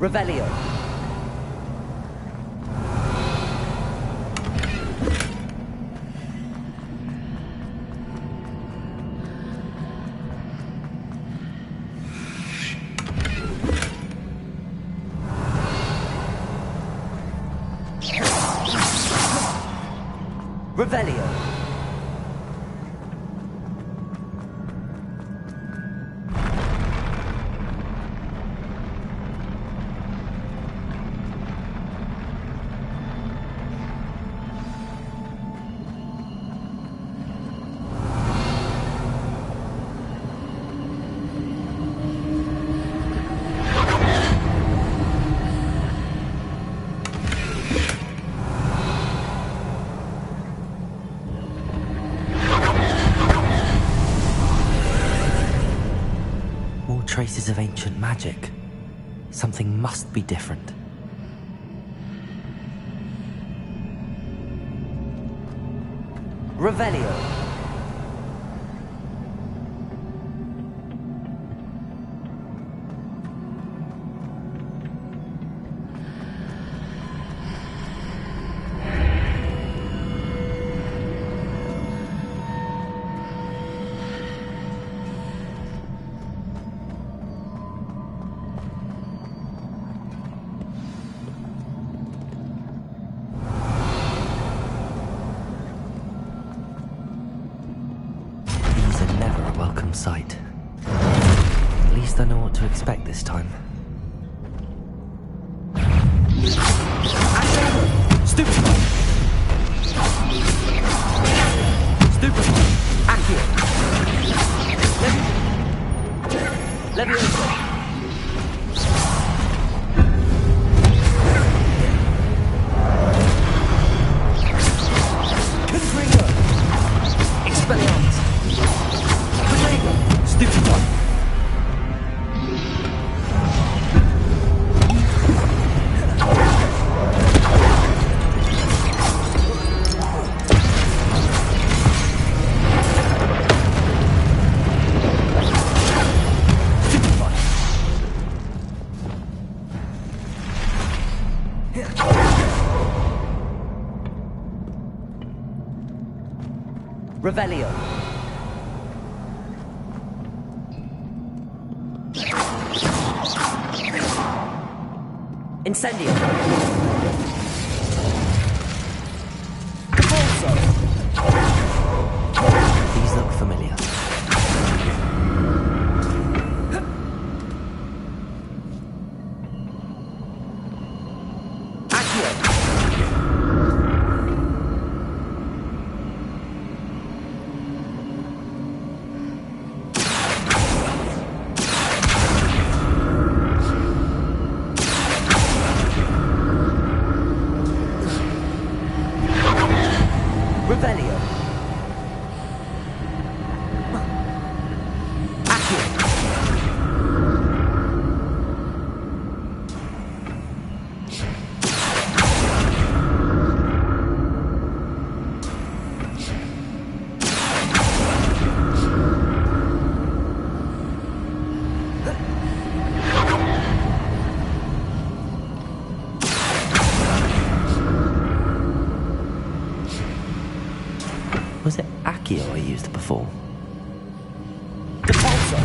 Revelio. Revelio. Traces of ancient magic. Something must be different. Revelio. Sight. At least I know what to expect this time. Stupefy! Stupefy! Accio! Levioso! Confringo! Expelliarmus! Stupefy! Revelio. Incendio. Capulso. These look familiar. Accio. Revelio. Accio. Was it Accio I used before? Capulso.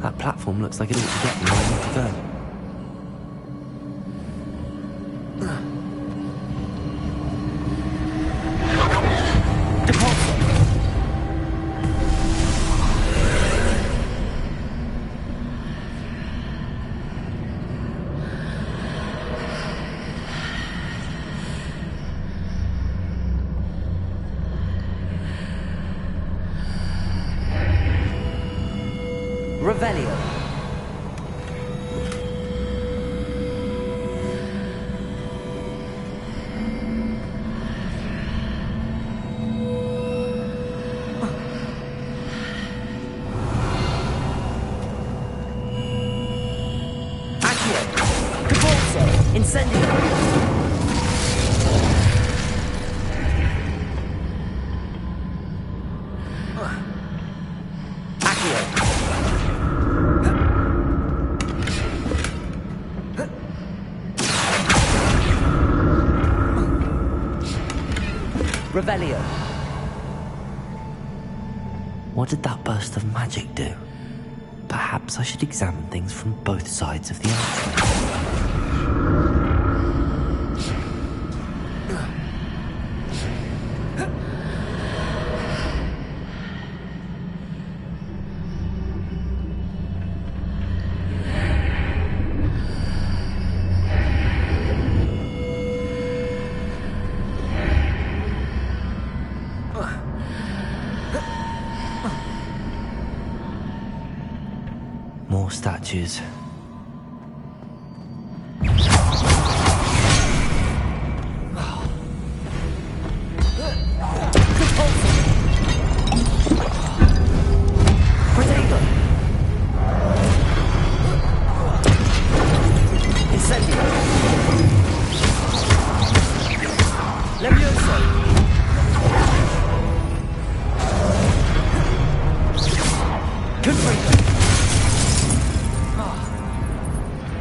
That platform looks like it ought to get me where I need to go. Capulso. Revelio. Revelio. What did that burst of magic do? Perhaps I should examine things from both sides of the archway. More statues. Protego. Incendio. Levioso. Confringo.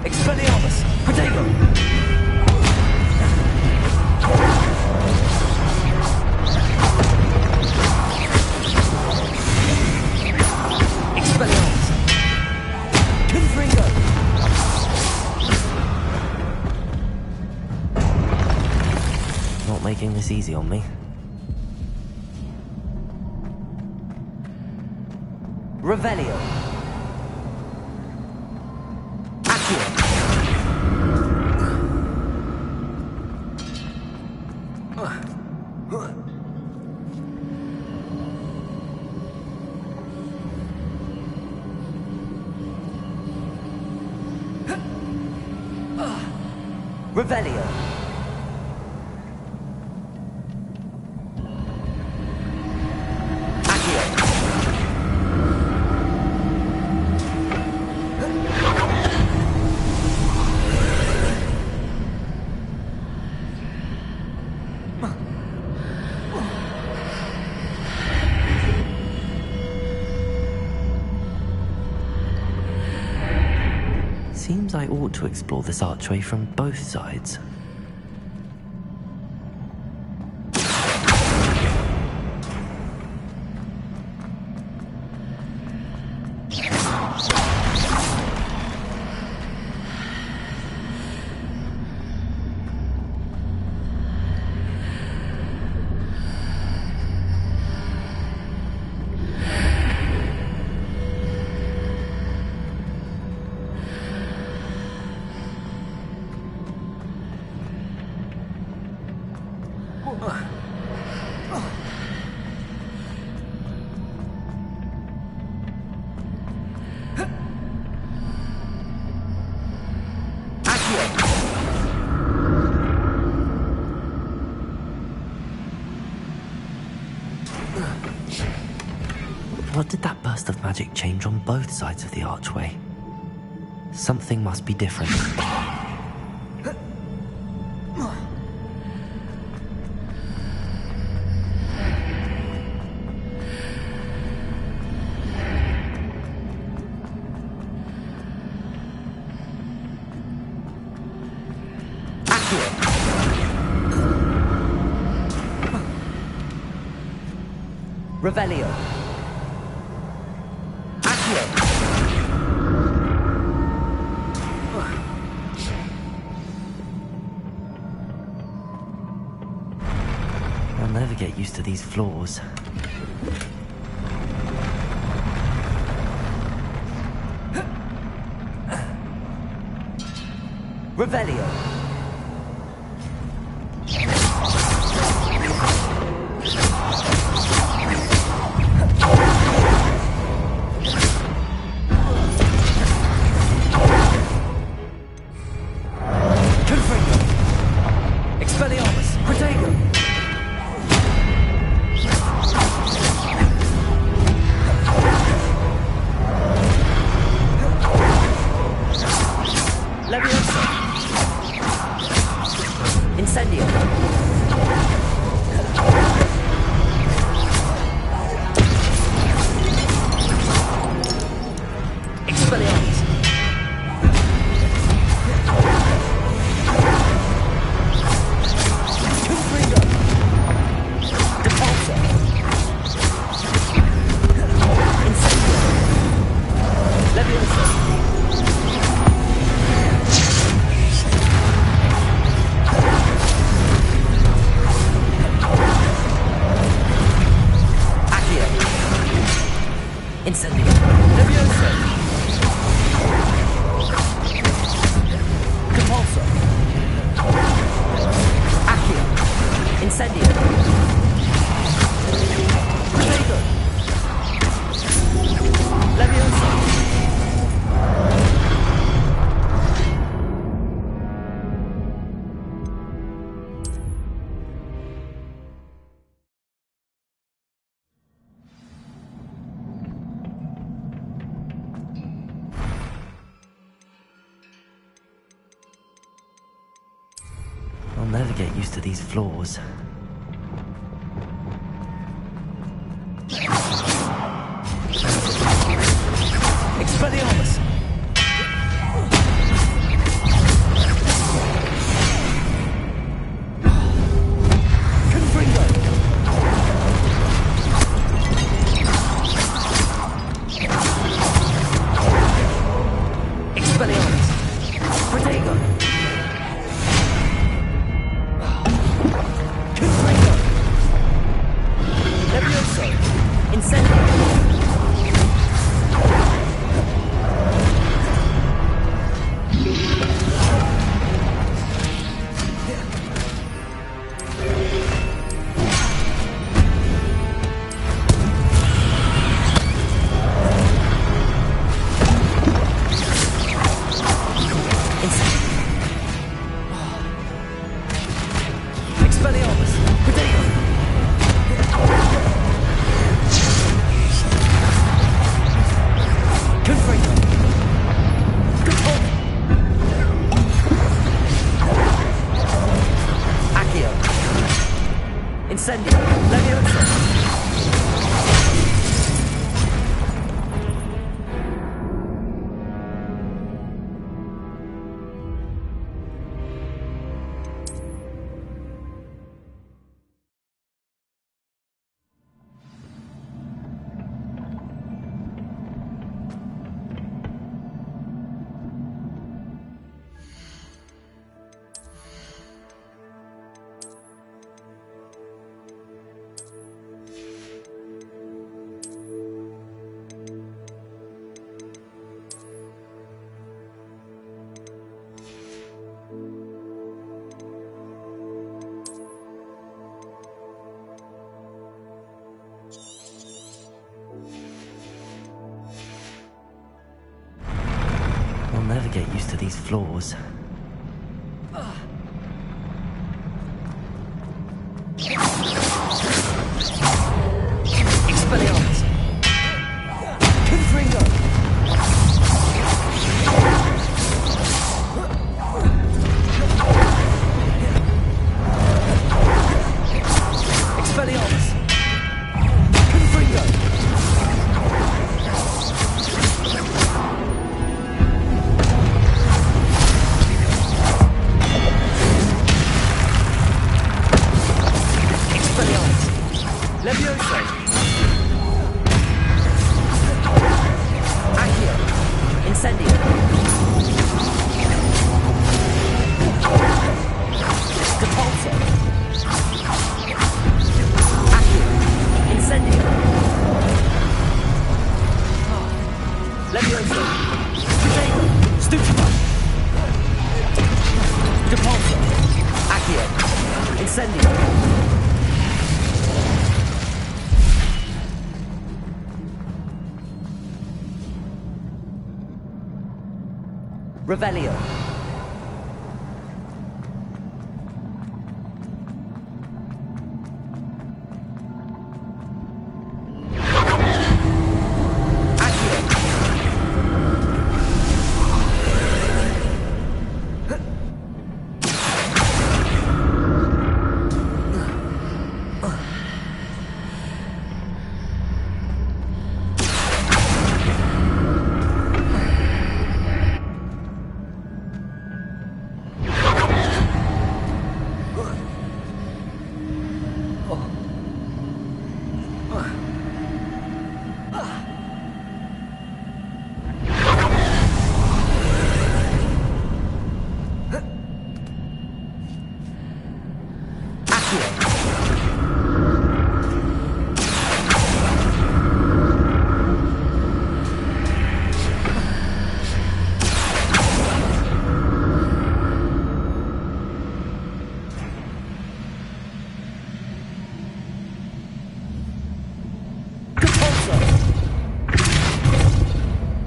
Expelliarmus! Protego! Expelliarmus! Confringo! Not making this easy on me. Revelio! Revelio. Accio. Seems I ought to explore this archway from both sides. What did that burst of magic change on both sides of the archway? Something must be different. Revelio. Accio. I'll never get used to these floors. Revelio. Confringo. Expelliarmus. Protego. Leviosa. Incendio. Levioso. Compulso. Accio. Incendio. Protego. Levioso. I'll never get used to these floors. Expelliarmus. Confringo. Expelliarmus. Protego. Confringo. Levioso. Incendio. Expelliarmus. Protego. Confringo. Compulso. Accio. Incendio. Levioso. I'll never get used to these floors. Expelliarmus. Confringo. Expelliarmus. Confringo. Expelliarmus. Levioso. Accio. Incendio. Compulso. Accio. Incendio. Levioso. Protego. Stupefy. Compulso. Accio. Incendio. Revelio.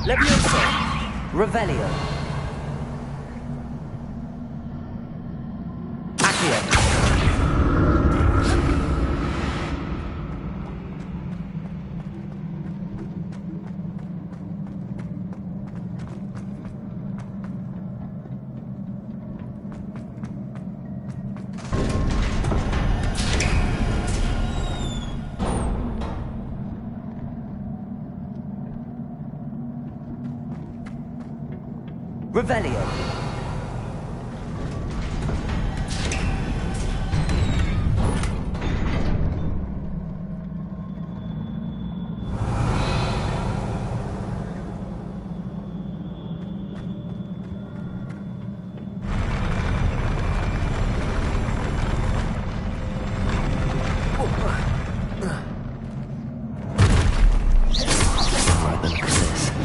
Levioso. Revelio. Accio. Revelio. Alright, then look at this.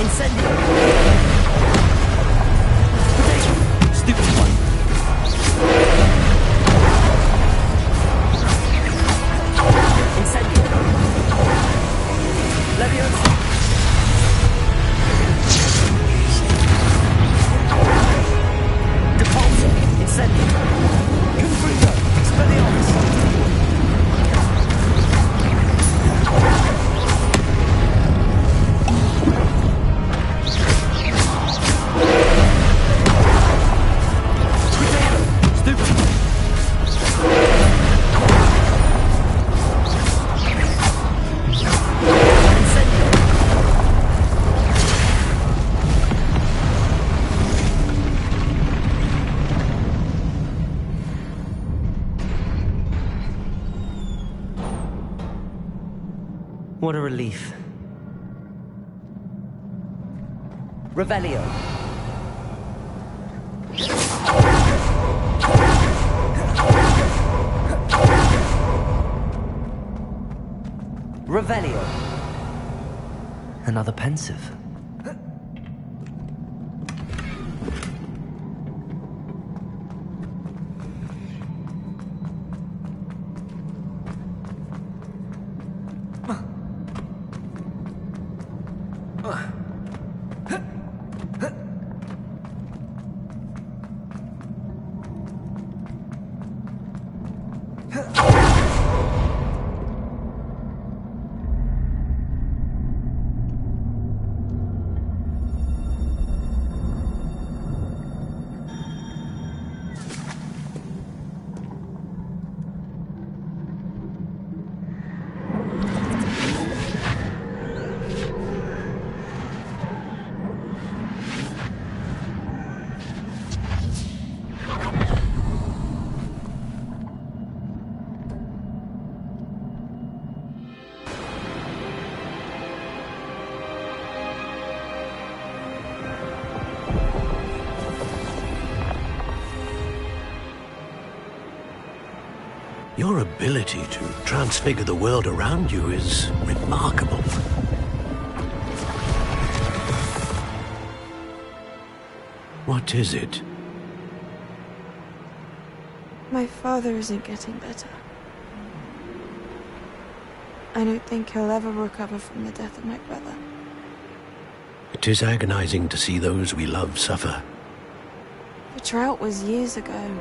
Incendio! What a relief. Revelio. Revelio. Another pensive. Your ability to transfigure the world around you is remarkable. What is it? My father isn't getting better. I don't think he'll ever recover from the death of my brother. It is agonizing to see those we love suffer. The drought was years ago,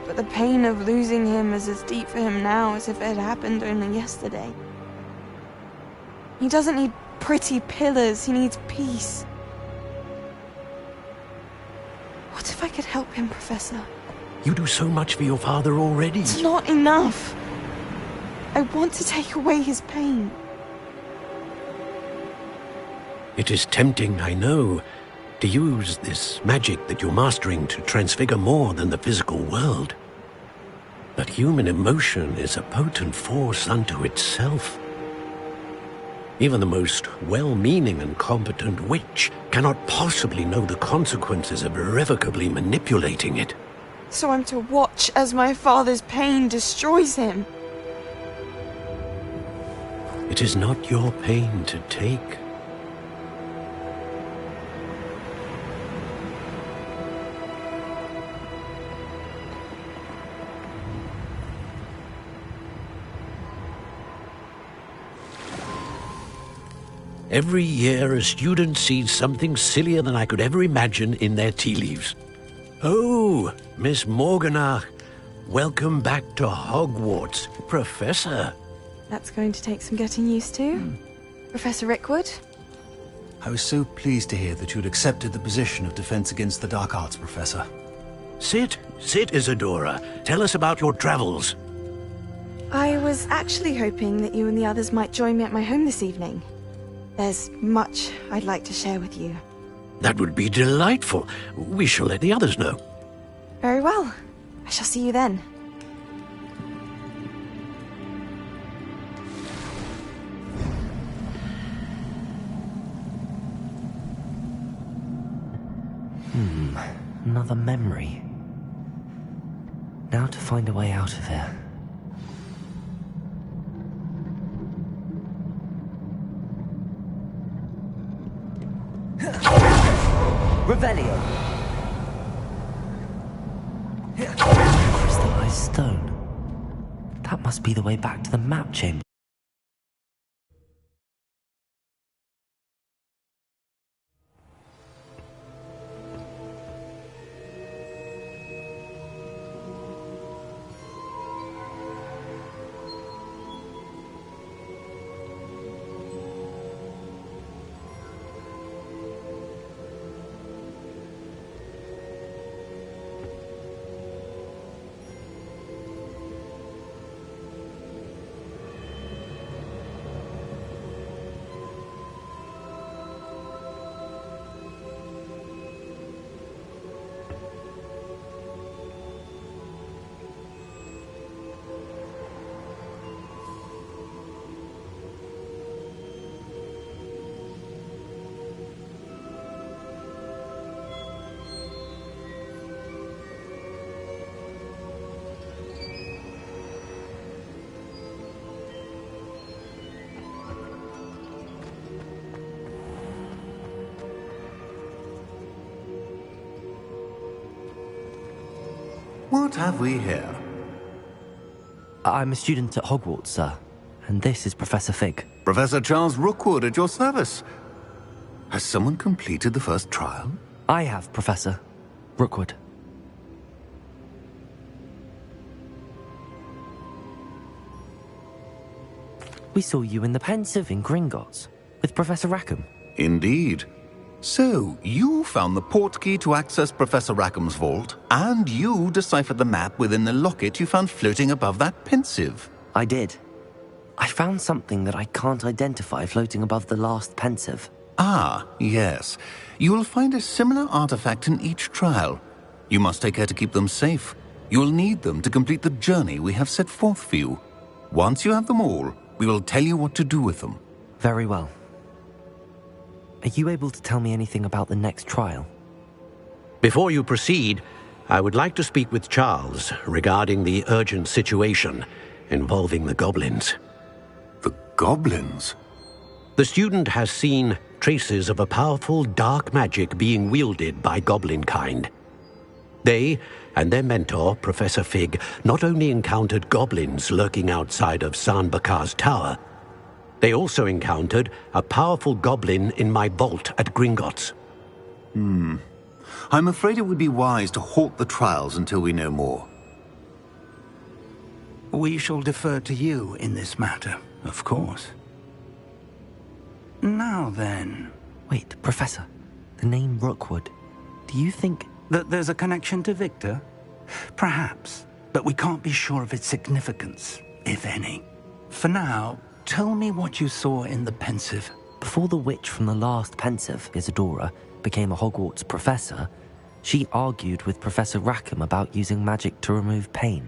but the pain of losing him is as deep for him now as if it had happened only yesterday. He doesn't need pretty pillars, he needs peace. What if I could help him, Professor? You do so much for your father already. It's not enough. I want to take away his pain. It is tempting, I know, to use this magic that you're mastering to transfigure more than the physical world. But human emotion is a potent force unto itself. Even the most well-meaning and competent witch cannot possibly know the consequences of irrevocably manipulating it. So I'm to watch as my father's pain destroys him. It is not your pain to take. Every year, a student sees something sillier than I could ever imagine in their tea leaves. Oh, Miss Morganach, welcome back to Hogwarts, Professor. That's going to take some getting used to. Professor Rickwood? I was so pleased to hear that you'd accepted the position of Defense Against the Dark Arts, Professor. Sit, Isadora. Tell us about your travels. I was actually hoping that you and the others might join me at my home this evening. There's much I'd like to share with you. That would be delightful. We shall let the others know. Very well. I shall see you then. Another memory. Now to find a way out of here. Revelio. Crystallized stone. That must be the way back to the map chamber. What have we here? I'm a student at Hogwarts, sir. And this is Professor Fig. Professor Charles Rookwood at your service. Has someone completed the first trial? I have, Professor Rookwood. We saw you in the Pensive in Gringotts with Professor Rackham. Indeed. So, you found the portkey to access Professor Rackham's vault, and you deciphered the map within the locket you found floating above that Pensive. I did. I found something that I can't identify floating above the last Pensive. Ah, yes. You will find a similar artifact in each trial. You must take care to keep them safe. You will need them to complete the journey we have set forth for you. Once you have them all, we will tell you what to do with them. Very well. Are you able to tell me anything about the next trial? Before you proceed, I would like to speak with Charles regarding the urgent situation involving the goblins. The goblins? The student has seen traces of a powerful dark magic being wielded by goblin kind. They and their mentor, Professor Fig, not only encountered goblins lurking outside of San Bakar's tower, they also encountered a powerful goblin in my vault at Gringotts. I'm afraid it would be wise to halt the trials until we know more. We shall defer to you in this matter, of course. Now then... Wait, Professor. The name Rookwood. Do you think... that there's a connection to Victor? Perhaps, but we can't be sure of its significance, if any. For now, tell me what you saw in the Pensive. Before the witch from the last Pensive, Isadora, became a Hogwarts professor, she argued with Professor Rackham about using magic to remove pain.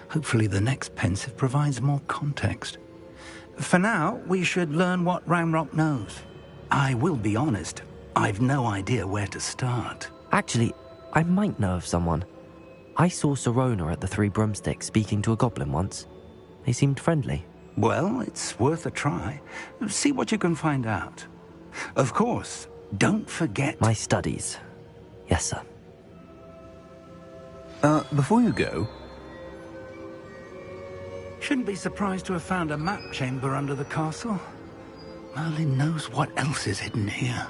Hopefully the next Pensive provides more context. For now, we should learn what Ranrock knows. I will be honest, I've no idea where to start. Actually, I might know of someone. I saw Sirona at the Three Broomsticks speaking to a goblin once. They seemed friendly. Well, it's worth a try. See what you can find out. Of course, don't forget... My studies. Yes, sir. Before you go... Shouldn't be surprised to have found a map chamber under the castle. Merlin knows what else is hidden here.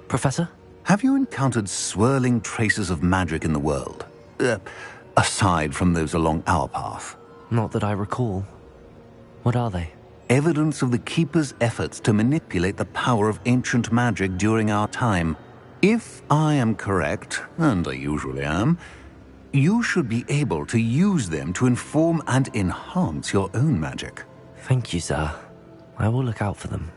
Professor? Have you encountered swirling traces of magic in the world? Aside from those along our path? Not that I recall. What are they? Evidence of the Keeper's efforts to manipulate the power of ancient magic during our time. If I am correct, and I usually am, you should be able to use them to inform and enhance your own magic. Thank you, sir. I will look out for them.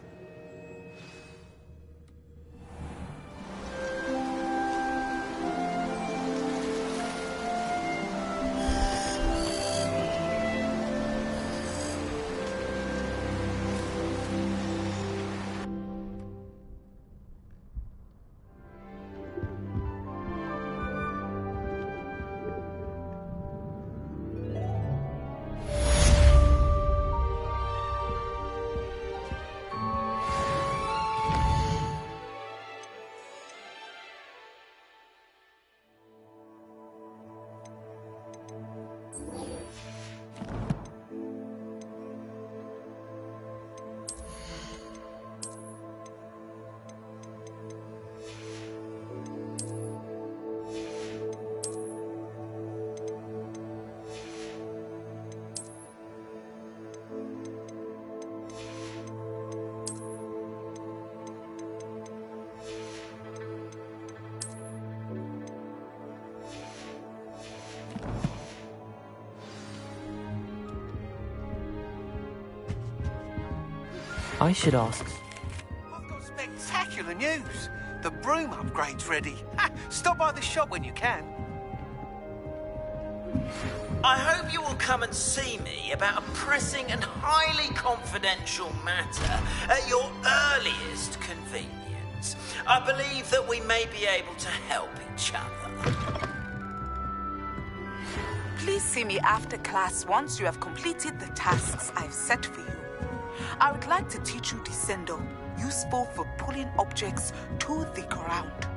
I should ask... I've got spectacular news. The broom upgrade's ready. Ha! Stop by the shop when you can. I hope you will come and see me about a pressing and highly confidential matter at your earliest convenience. I believe that we may be able to help each other. Please see me after class once you have completed the tasks I've set for you. I would like to teach you Descendo, useful for pulling objects to the ground.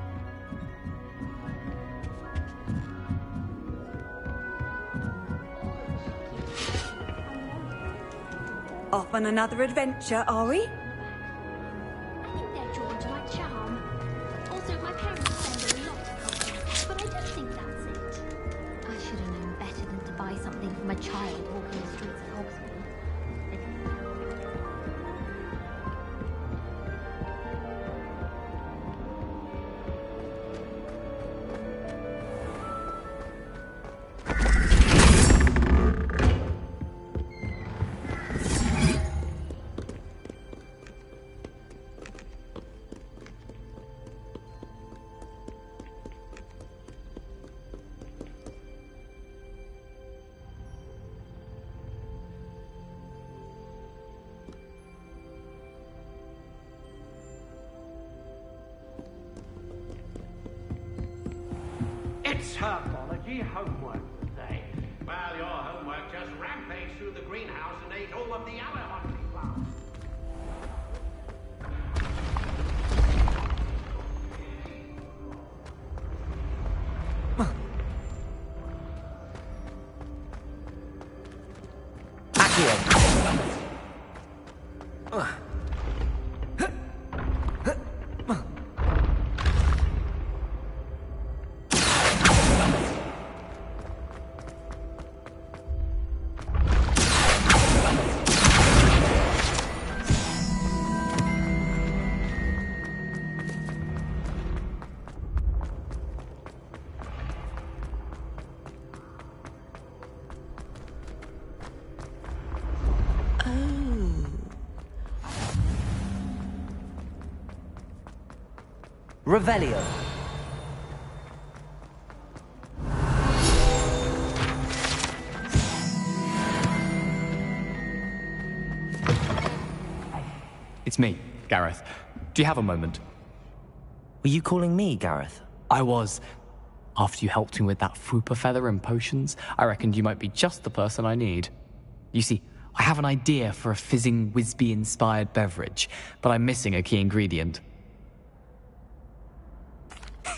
Off on another adventure, are we? I think they're drawn to my charm. Also, my parents spend a lot of culture, but I don't think that's it. I should have known better than to buy something from a child walking the streets of Hogsmeade. It's herbology homework today. Well, your homework just rampaged through the greenhouse and ate all of the other hotly flowers. Revelio. It's me, Gareth. Do you have a moment? Were you calling me, Gareth? I was. After you helped me with that Fupa feather and potions, I reckoned you might be just the person I need. You see, I have an idea for a fizzing Wisby-inspired beverage, but I'm missing a key ingredient.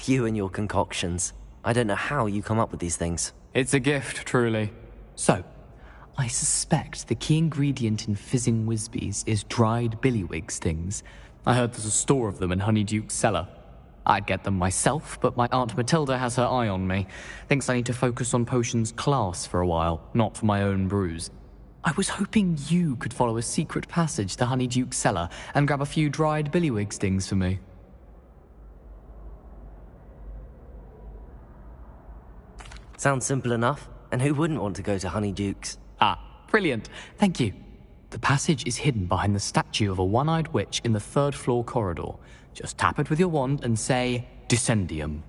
You and your concoctions. I don't know how you come up with these things. It's a gift, truly. So, I suspect the key ingredient in fizzing Wisbies is dried billywig stings. I heard there's a store of them in Honeyduke's cellar. I'd get them myself, but my Aunt Matilda has her eye on me. Thinks I need to focus on potions class for a while, not for my own brews. I was hoping you could follow a secret passage to Honeyduke's cellar and grab a few dried billywig stings for me. Sounds simple enough, and who wouldn't want to go to Honeyduke's? Ah, brilliant. Thank you. The passage is hidden behind the statue of a one-eyed witch in the third-floor corridor. Just tap it with your wand and say, Descendium.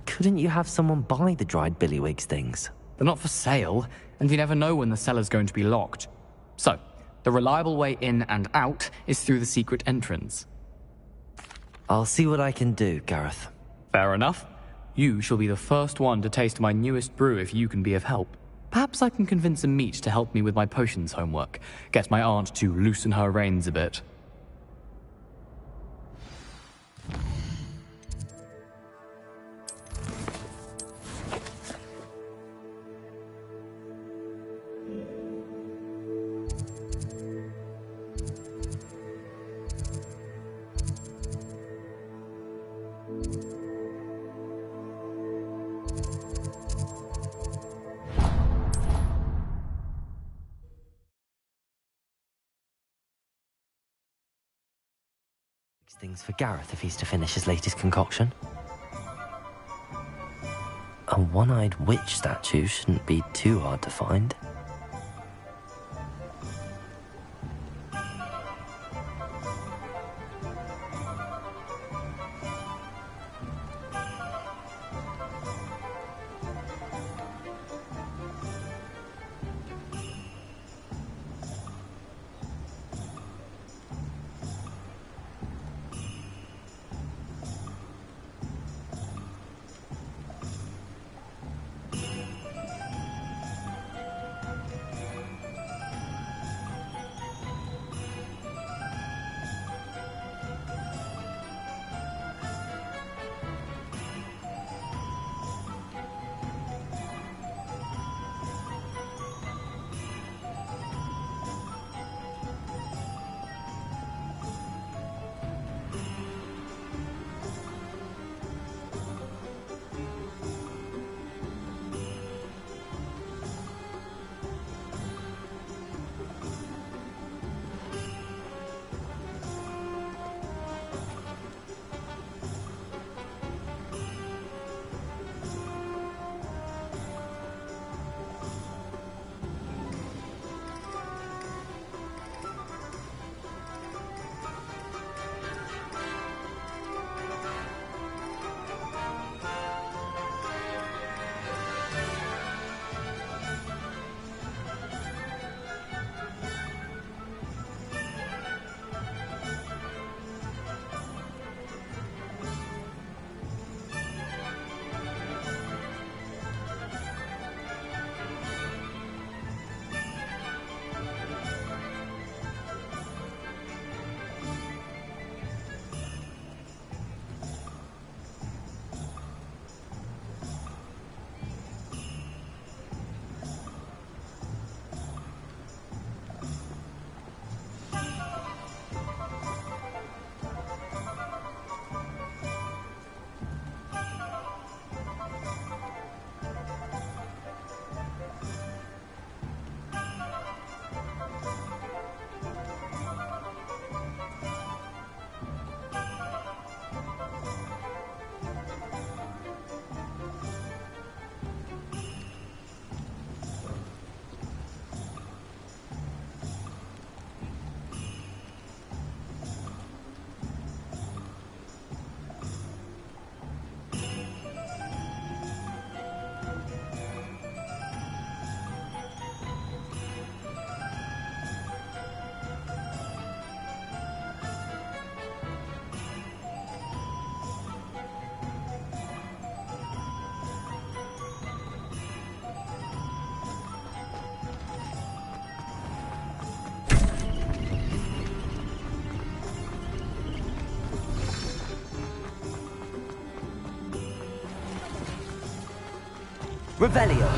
Couldn't you have someone buy the dried billywig stings? They're not for sale, and you never know when the cellar's going to be locked. So, the reliable way in and out is through the secret entrance. I'll see what I can do, Gareth. Fair enough. You shall be the first one to taste my newest brew if you can be of help. Perhaps I can convince a meat to help me with my potions homework. Get my aunt to loosen her reins a bit. Things for Gareth if he's to finish his latest concoction. A one-eyed witch statue shouldn't be too hard to find. Revelio.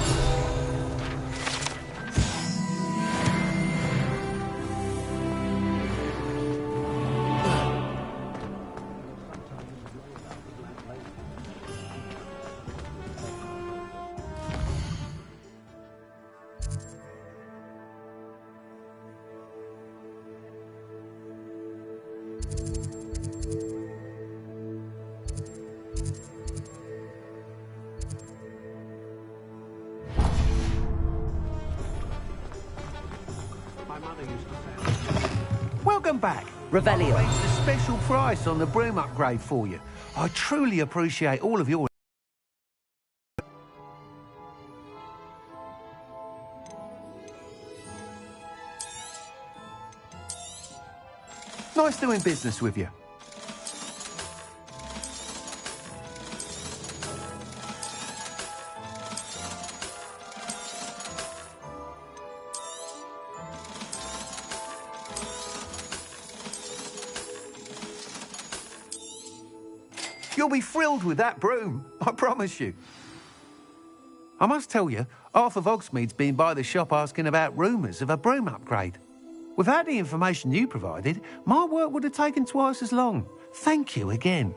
Welcome back. Revelio. I arranged a special price on the broom upgrade for you. I truly appreciate all of your... Nice doing business with you. You'll be thrilled with that broom, I promise you. I must tell you, half of Hogsmeade's been by the shop asking about rumours of a broom upgrade. Without the information you provided, my work would have taken twice as long. Thank you again.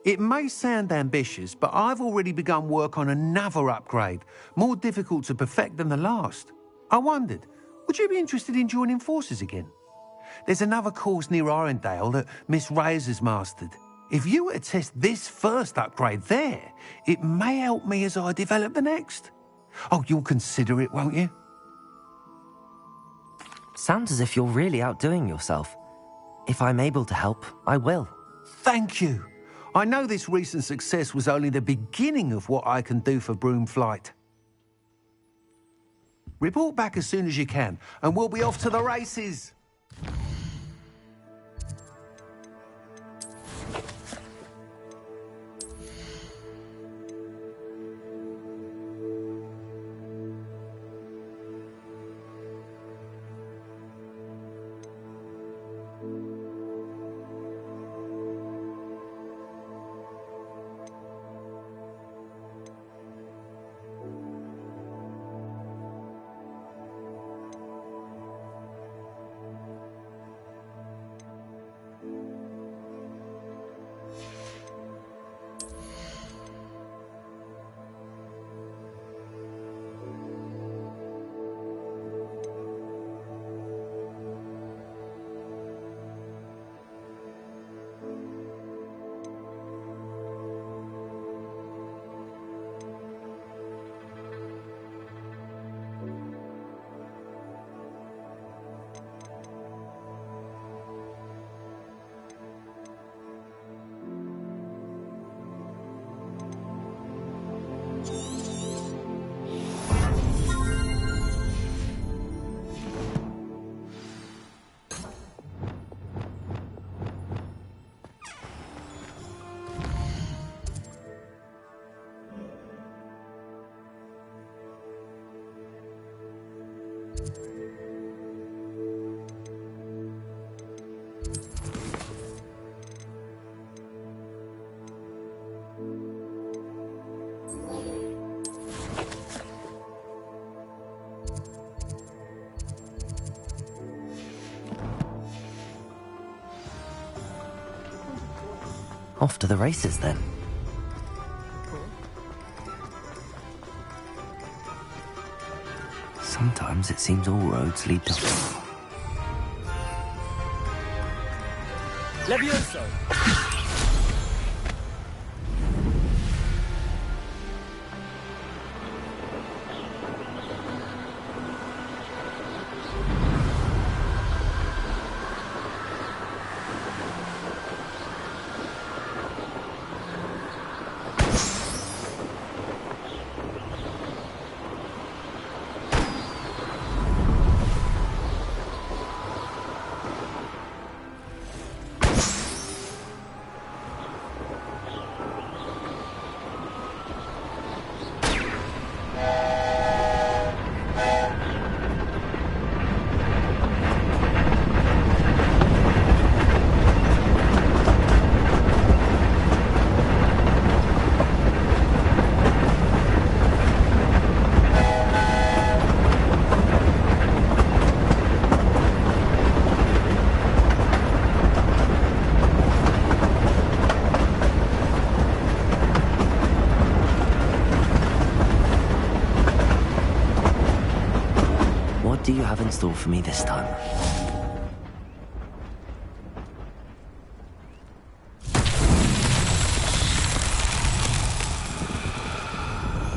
It may sound ambitious, but I've already begun work on another upgrade, more difficult to perfect than the last. I wondered, would you be interested in joining forces again? There's another course near Irondale that Miss Reyes has mastered. If you were to test this first upgrade there, it may help me as I develop the next. Oh, you'll consider it, won't you? Sounds as if you're really outdoing yourself. If I'm able to help, I will. Thank you. I know this recent success was only the beginning of what I can do for Broomflight. Report back as soon as you can, and we'll be off to the races. Off to the races, then. Sometimes it seems all roads lead to... Levioso! What do you have in store for me this time?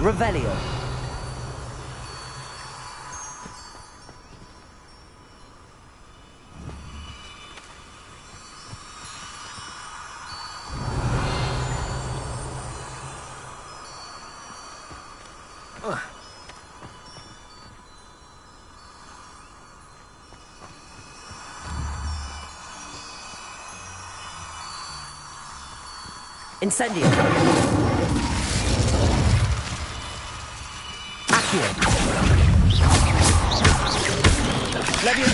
Revelio. Incendio. Accio. Levio.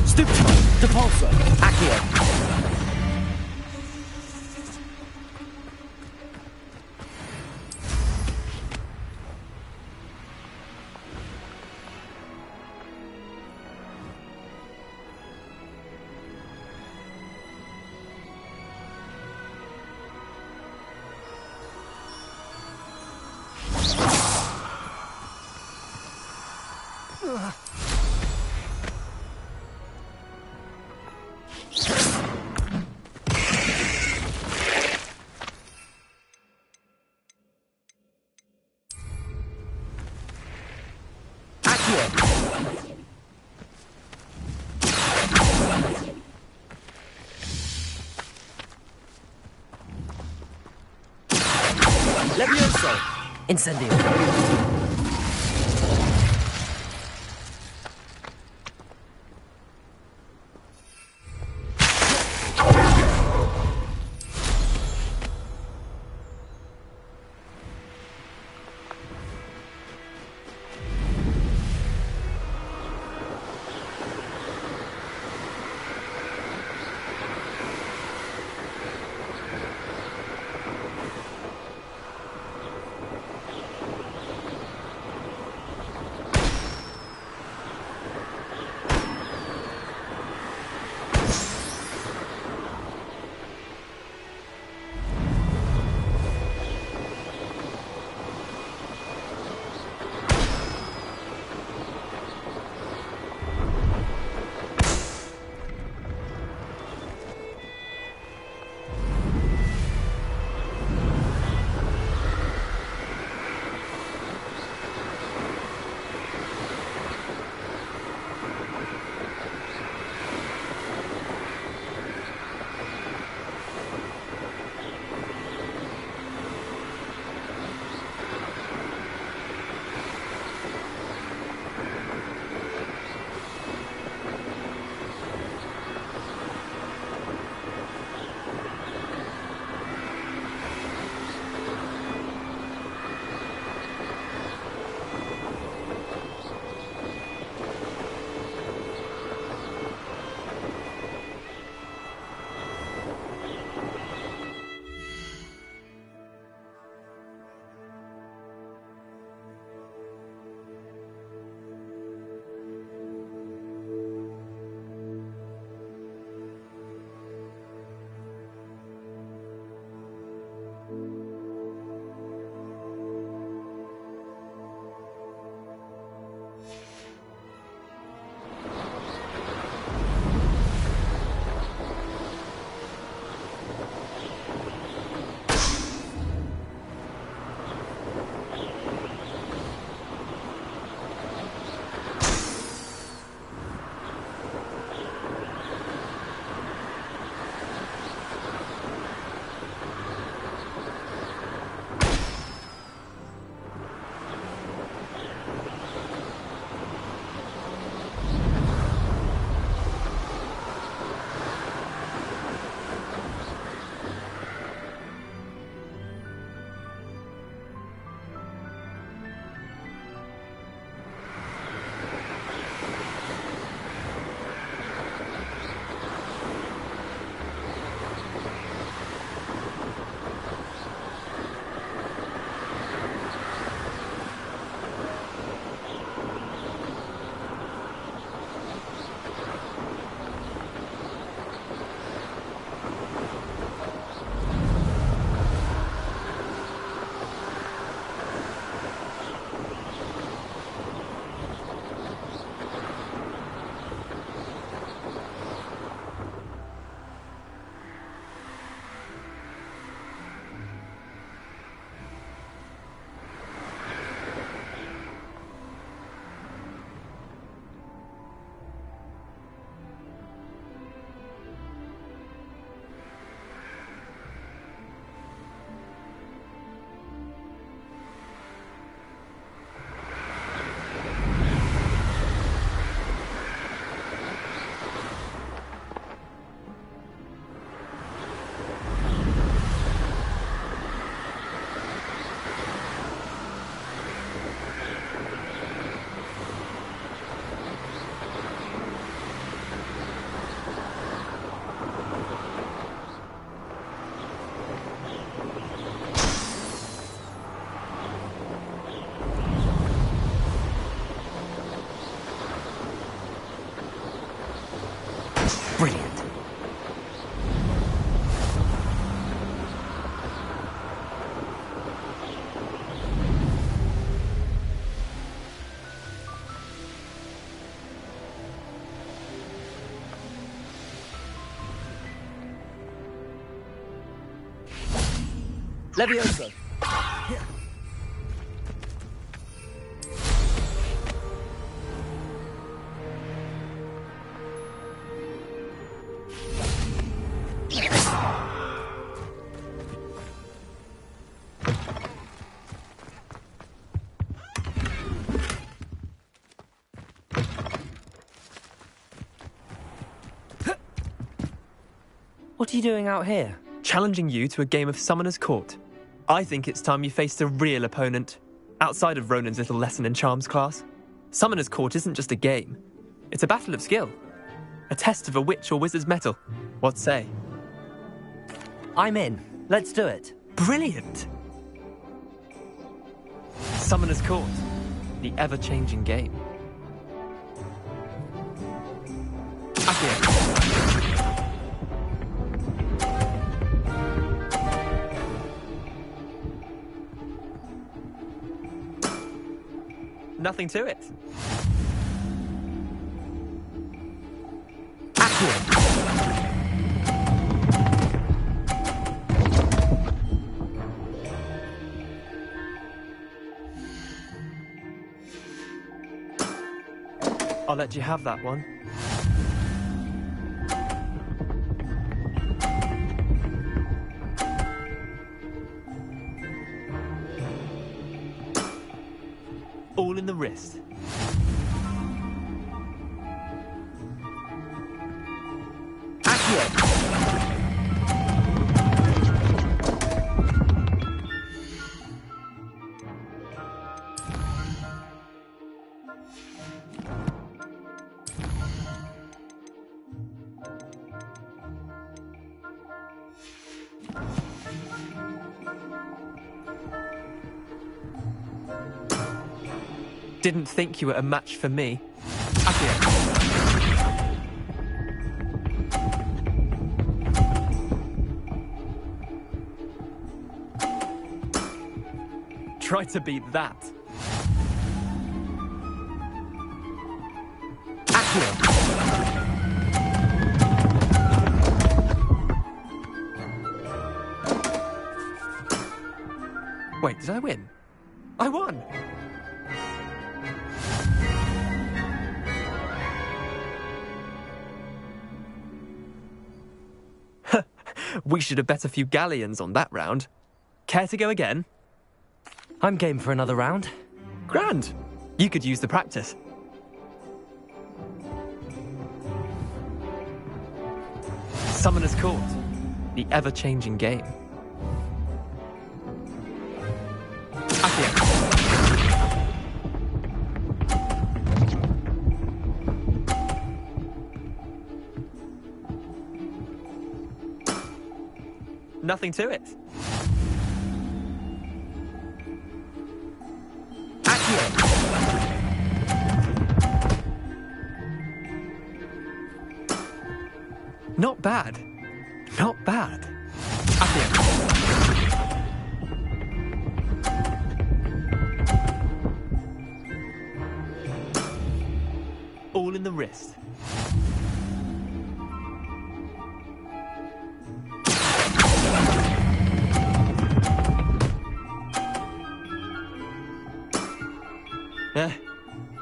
Stupefy. Depulso. Accio. Levioso. Incendio. Levioso. What are you doing out here? Challenging you to a game of Summoner's Court. I think it's time you faced a real opponent, outside of Ronan's little lesson in charms class. Summoner's Court isn't just a game. It's a battle of skill. A test of a witch or wizard's mettle. What say? I'm in. Let's do it. Brilliant! Summoner's Court. The ever-changing game. Accio. Nothing to it. I'll let you have that one. All in the wrist. Didn't think you were a match for me. Accio. Try to beat that. Wait, did I win? I won! We should have bet a few galleons on that round. Care to go again? I'm game for another round. Grand. You could use the practice. Summoner's Court. The ever-changing game. Accio. Nothing to it. Not bad. Not bad. All in the wrist.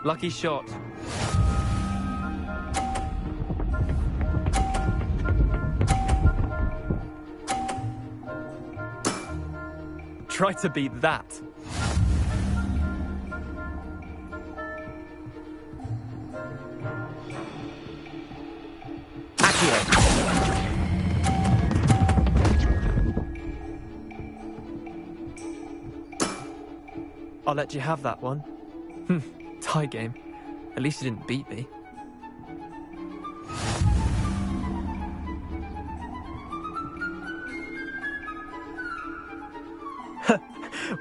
Lucky shot. Try to beat that. I'll let you have that one. Tie game. At least you didn't beat me.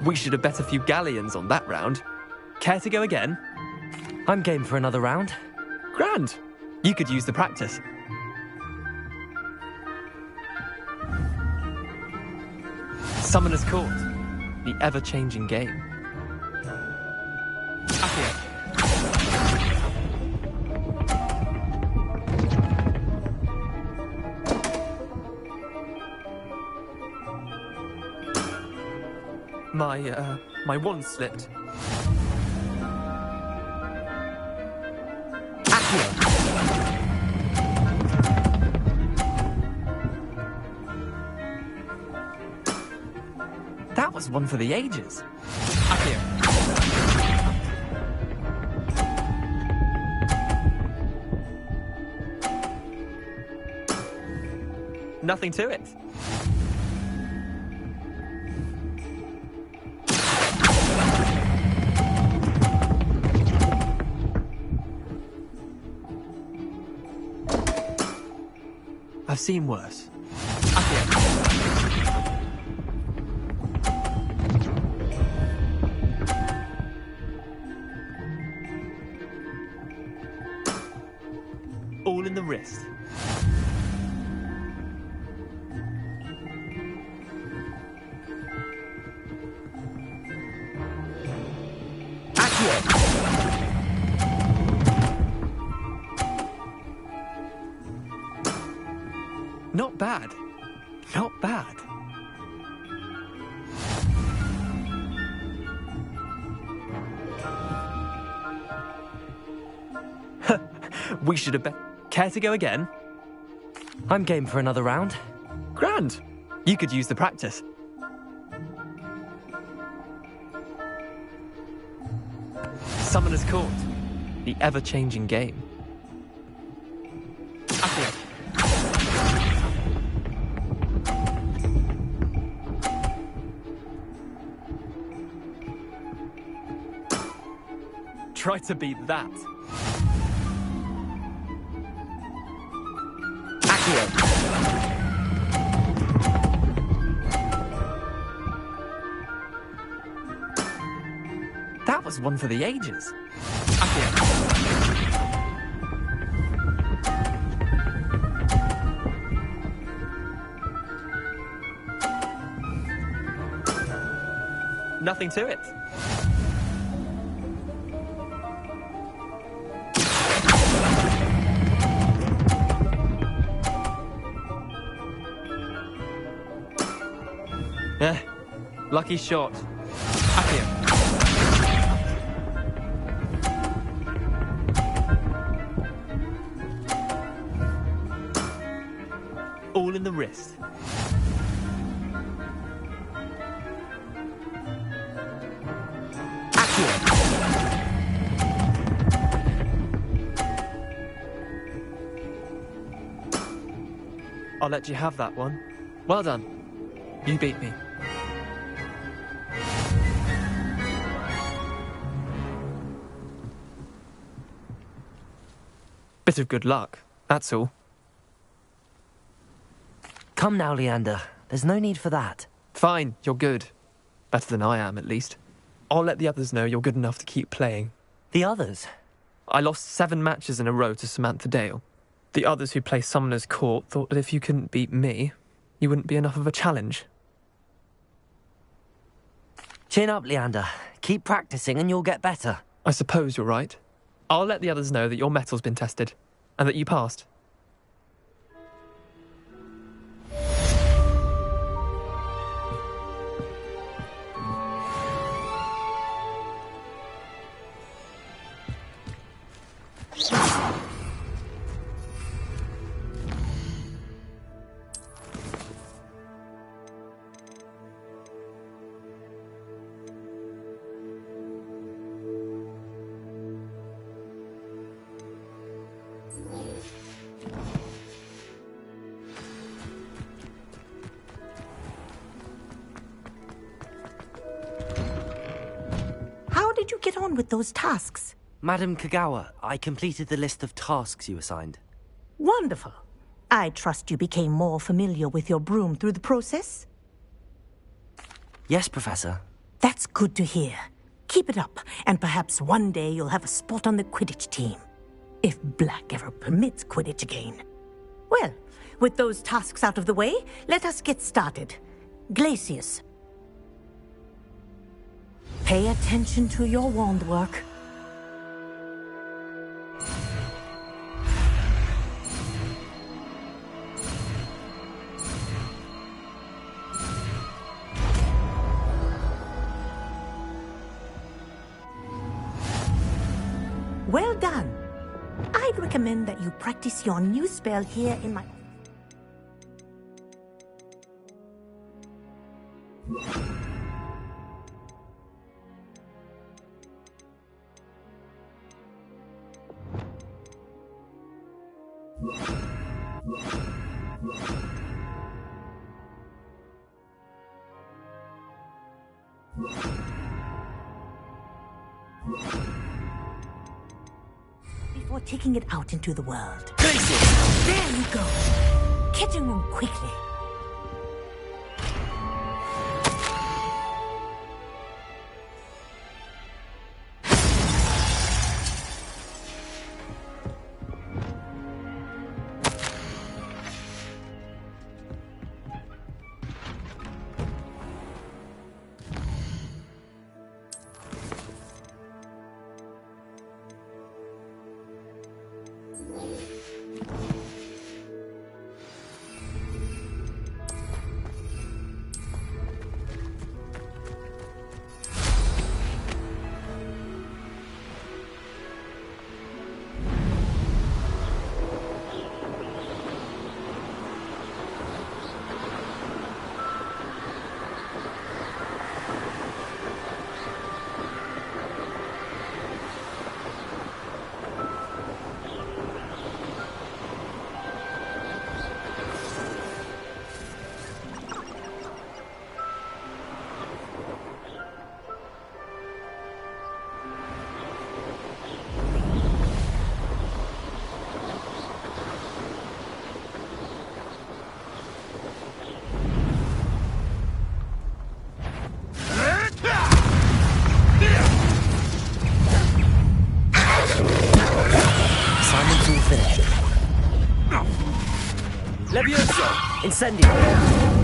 We should have bet a few galleons on that round. Care to go again? I'm game for another round. Grand. You could use the practice. Summoner's Court. The ever-changing game. Accio. My wand slipped. That was one for the ages. Accio. Nothing to it. I've seen worse. All in the wrist. Not bad. Not bad. We should have bet. Care to go again? I'm game for another round. Grand. You could use the practice. Summoner's Court. The ever-changing game. Accio. Try to beat that. That was one for the ages. Nothing to it. Lucky shot. Accio. All in the wrist. I'll let you have that one. Well done. You beat me. Bit of good luck, that's all. Come now, Leander. There's no need for that. Fine, you're good. Better than I am, at least. I'll let the others know you're good enough to keep playing. The others? I lost 7 matches in a row to Samantha Dale. The others who play Summoner's Court thought that if you couldn't beat me, you wouldn't be enough of a challenge. Chin up, Leander. Keep practicing and you'll get better. I suppose you're right. I'll let the others know that your metal's been tested, and that you passed. Did you get on with those tasks? Madam Kagawa, I completed the list of tasks you assigned. Wonderful. I trust you became more familiar with your broom through the process? Yes, Professor. That's good to hear. Keep it up, and perhaps one day you'll have a spot on the Quidditch team. If Black ever permits Quidditch again. Well, with those tasks out of the way, let us get started. Glacius. Pay attention to your wand work. recommend that you practice your new spell here in my... before taking it out into the world. There you go. Catching them quickly. Levioso! Incendio!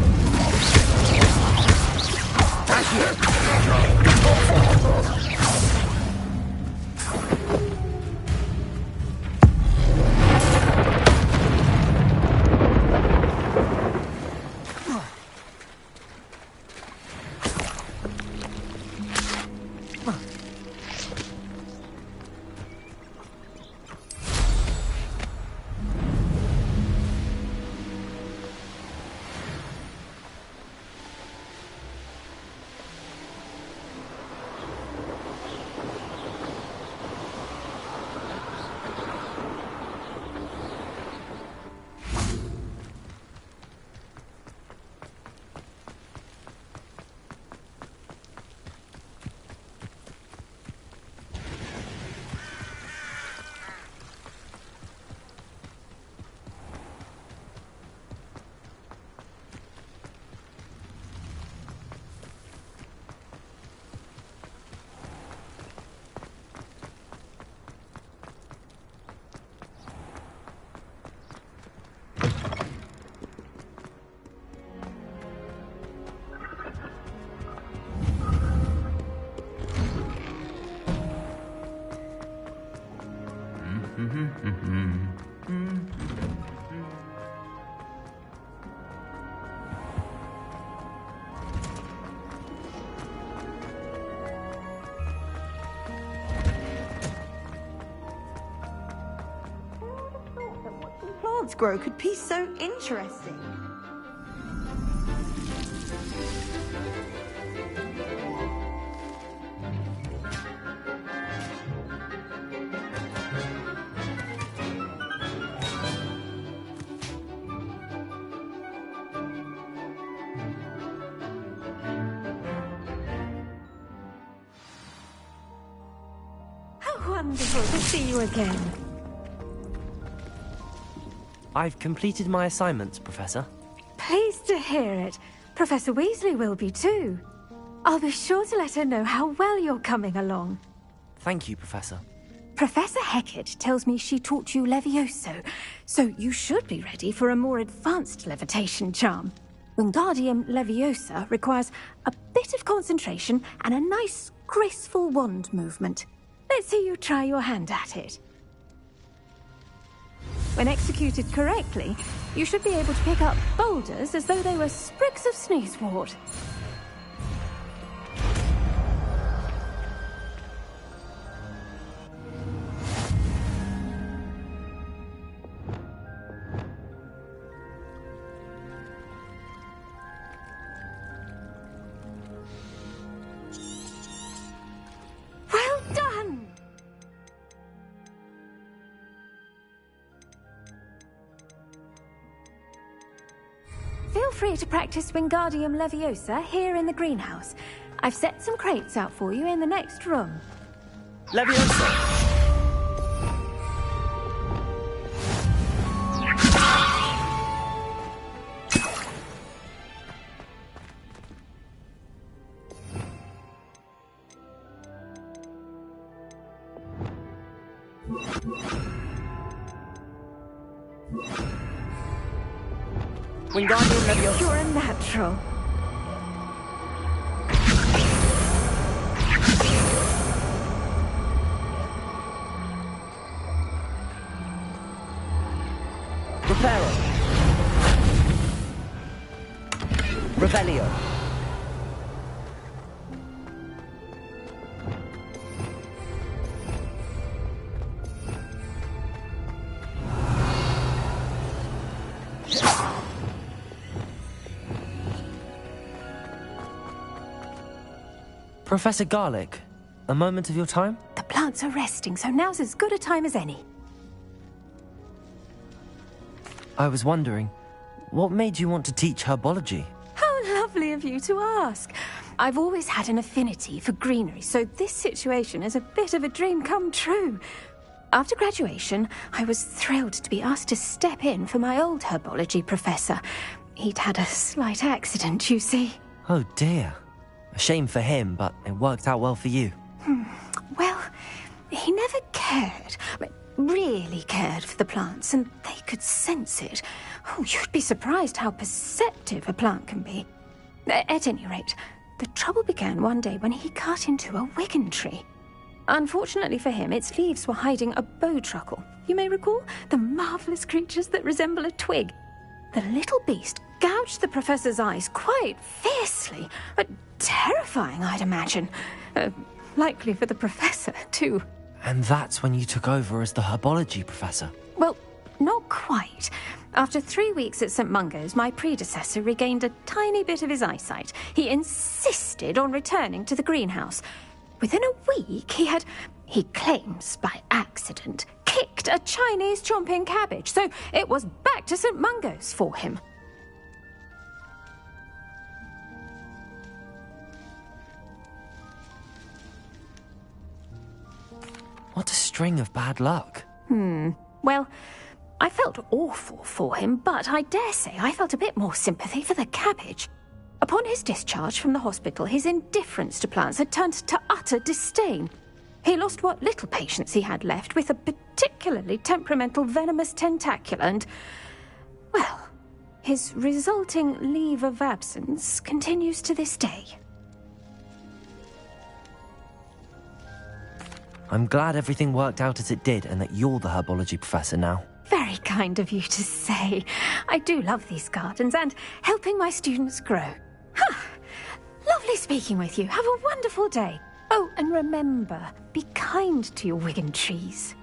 Plants grow could be so interesting. How wonderful to see you again. I've completed my assignments, Professor. Pleased to hear it. Professor Weasley will be too. I'll be sure to let her know how well you're coming along. Thank you, Professor. Professor Hecat tells me she taught you Levioso, so you should be ready for a more advanced levitation charm. Wingardium Leviosa requires a bit of concentration and a nice, graceful wand movement. Let's see you try your hand at it. When executed correctly, you should be able to pick up boulders as though they were sprigs of sneezewort. free to practice Wingardium Leviosa here in the greenhouse. I've set some crates out for you in the next room. Leviosa! Wingardium Leviosa. You're a natural. Reparo. Revelio. Professor Garlic, a moment of your time? The plants are resting, so now's as good a time as any. I was wondering, what made you want to teach herbology? How lovely of you to ask. I've always had an affinity for greenery, so this situation is a bit of a dream come true. After graduation, I was thrilled to be asked to step in for my old herbology professor. He'd had a slight accident, you see. Oh dear. A shame for him, but it worked out well for you. Well, he never cared, really cared for the plants, and they could sense it. Oh, you'd be surprised how perceptive a plant can be. At any rate, the trouble began one day when he cut into a wigan tree. Unfortunately for him, its leaves were hiding a bowtruckle. You may recall the marvellous creatures that resemble a twig. The little beast gouged the professor's eyes quite fiercely. Terrifying, I'd imagine. Likely for the professor, too. And that's when you took over as the herbology professor? Well, not quite. After 3 weeks at St. Mungo's, my predecessor regained a tiny bit of his eyesight. He insisted on returning to the greenhouse. Within a week, he claims by accident, kicked a Chinese chomping cabbage, so it was back to St. Mungo's for him. What a string of bad luck. Well, I felt awful for him, but I dare say I felt a bit more sympathy for the cabbage. Upon his discharge from the hospital, his indifference to plants had turned to utter disdain. He lost what little patience he had left with a particularly temperamental venomous tentacula and, well, his resulting leave of absence continues to this day. I'm glad everything worked out as it did and that you're the herbology professor now. Very kind of you to say. I do love these gardens and helping my students grow. Lovely speaking with you. Have a wonderful day. Oh, and remember, be kind to your wigan trees.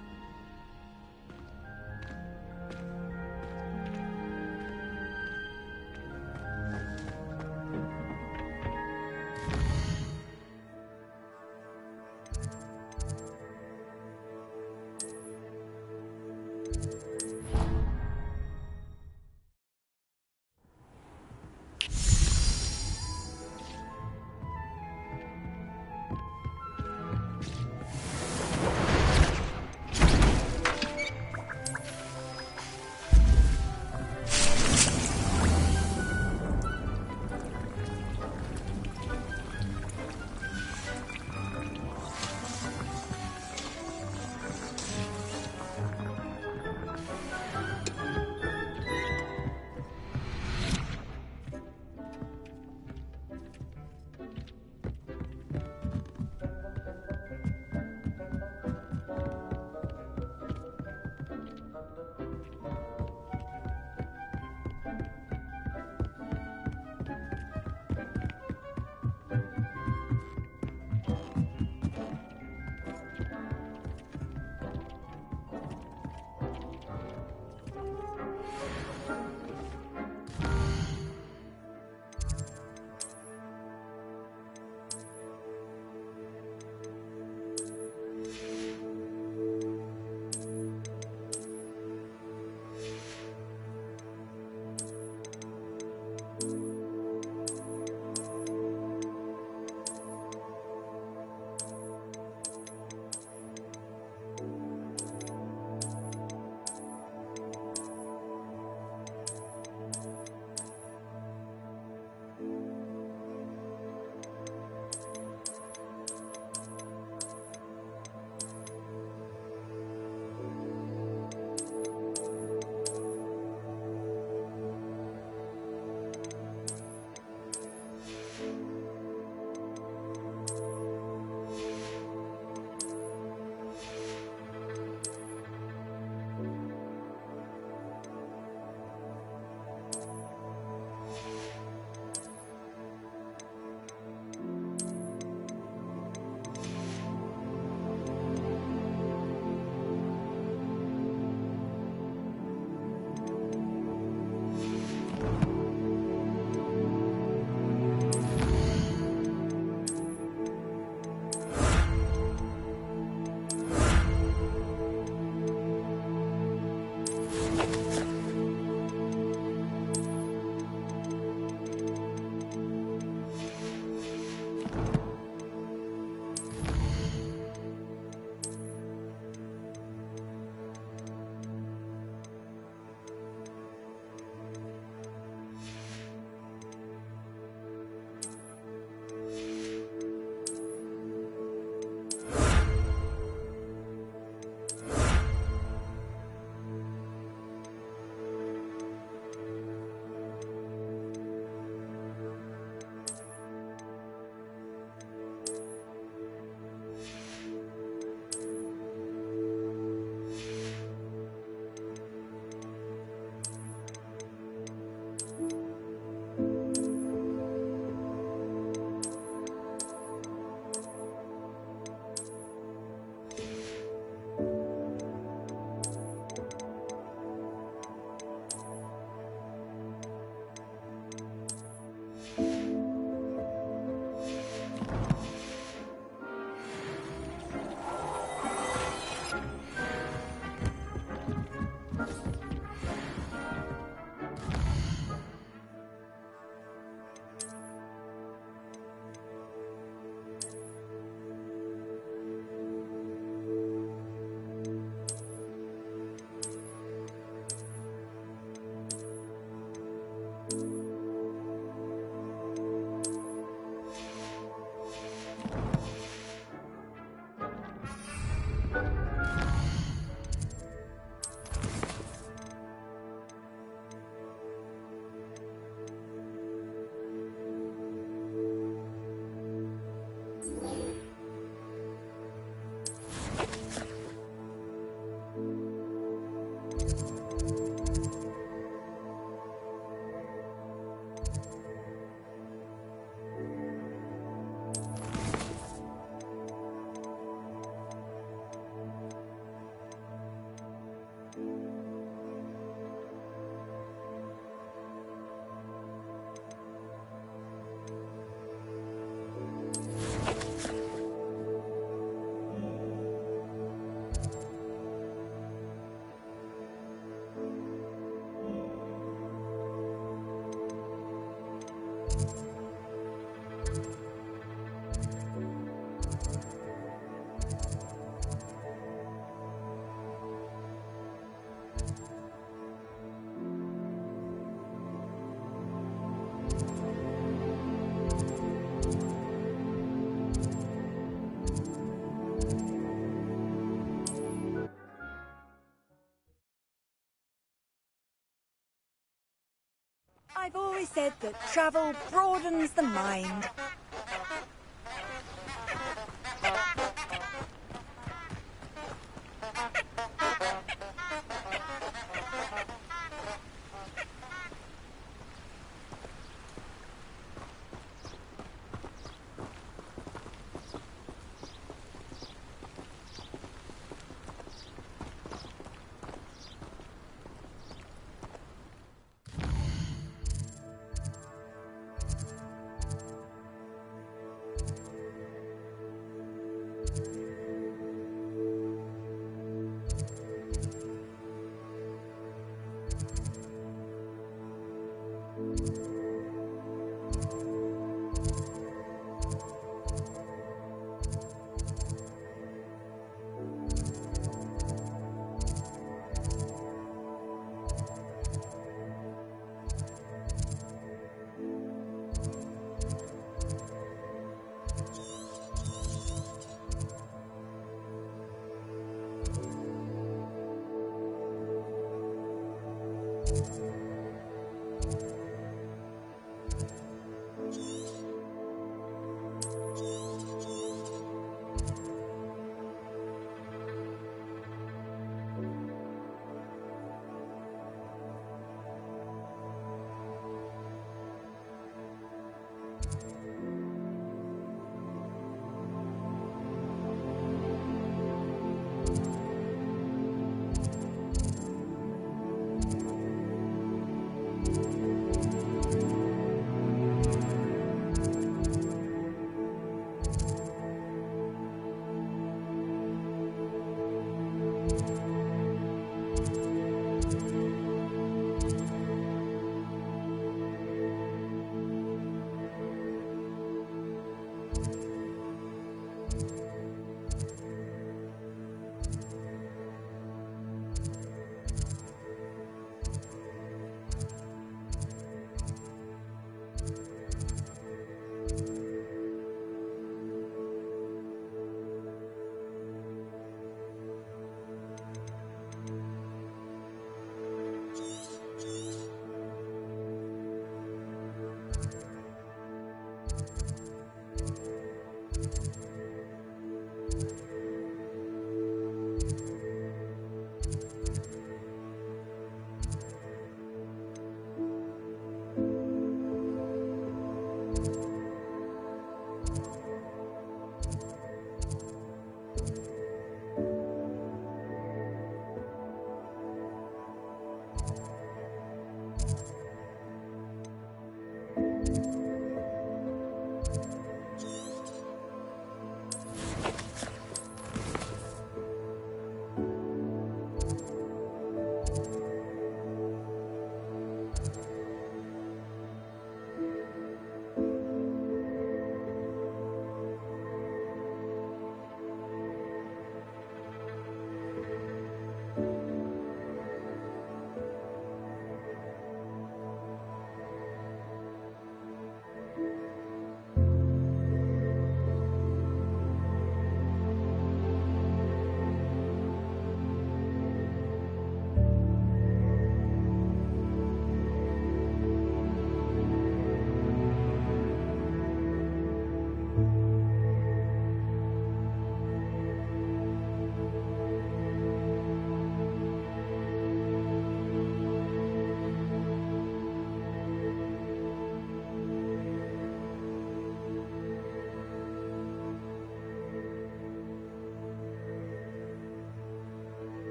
always said that travel broadens the mind.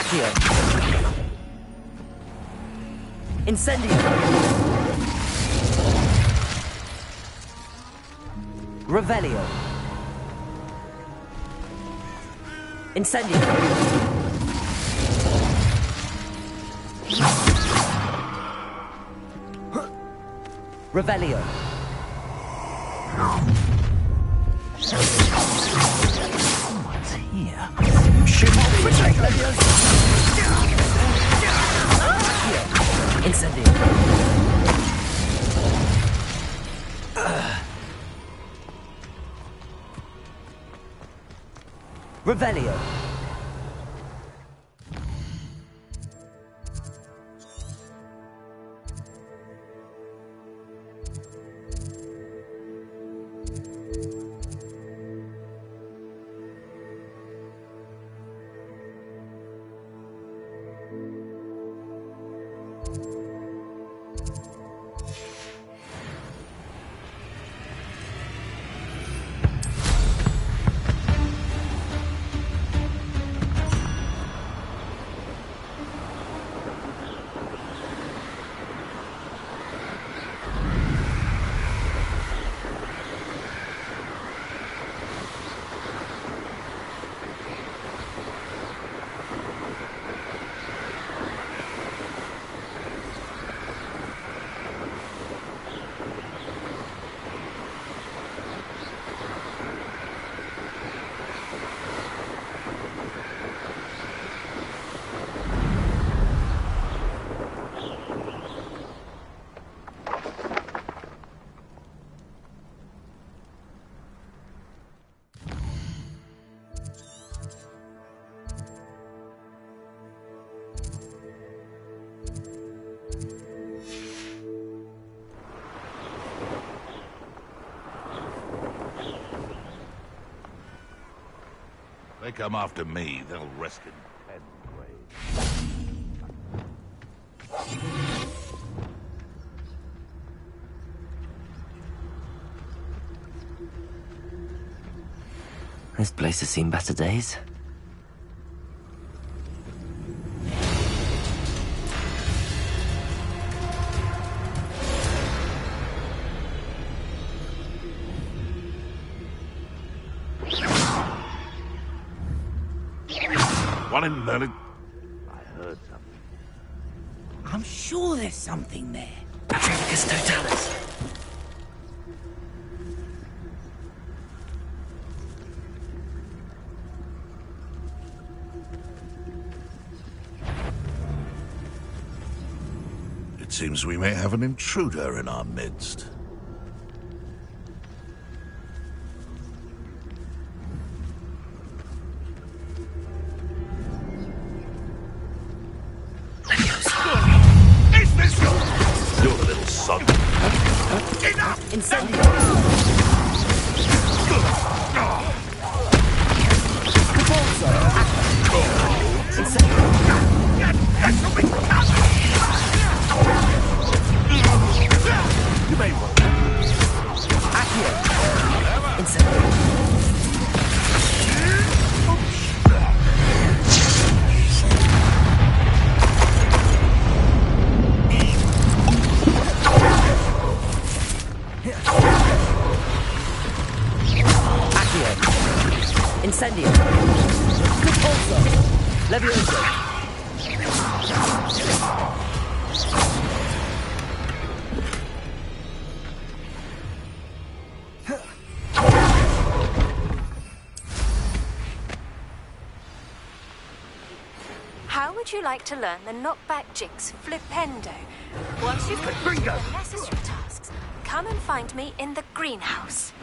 Accio. Incendio. Revelio. Incendio. Revelio. What's here? Incendio. Revelio. They come after me, they'll rest in This place has seen better days. One in Merlin. I heard something. I'm sure there's something there. Patricus Totalis. It seems we may have an intruder in our midst. Is this your little son? Enough! Incendio. Cabalzo. Incendio. You may roll. Accio. Incendio. Incendio. Cabalzo. Levioso. How would you like to learn the knockback jigs flipendo? Once you've completed the necessary tasks, come and find me in the greenhouse.